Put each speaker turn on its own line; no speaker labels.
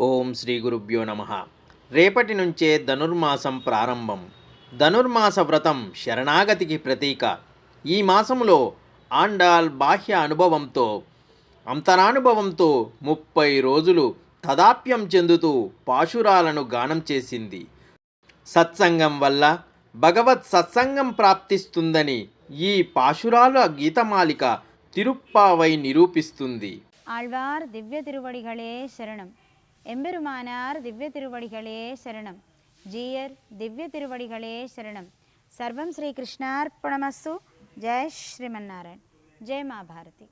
ఓం శ్రీ గురుభ్యో నమ. రేపటి నుంచే ధనుర్మాసం ప్రారంభం. ధనుర్మాస వ్రతం శరణాగతికి ప్రతీక. ఈ మాసములో ఆండాల్ బాహ్య అనుభవంతో అంతరానుభవంతో 30 రోజులు తదాప్యం చెందుతూ పాశురాలను గానం చేసింది. సత్సంగం వల్ల భగవత్ సత్సంగం ప్రాప్తిస్తుందని ఈ పాశురాల గీతమాలిక తిరుప్పావై నిరూపిస్తుంది.
ஆழ்வார் திவ்ய திருவடிகளே சரணம். எம்பெருமானார் திவ்ய திருவடிகளே சரணம். ஜீயர் திவ்ய திருவடிகளே சரணம். சர்வம் ஸ்ரீ கிருஷ்ணார்ப்பணமஸ்து. ஜெய் ஸ்ரீமன்னாராயண். ஜெய் மா பாரதி.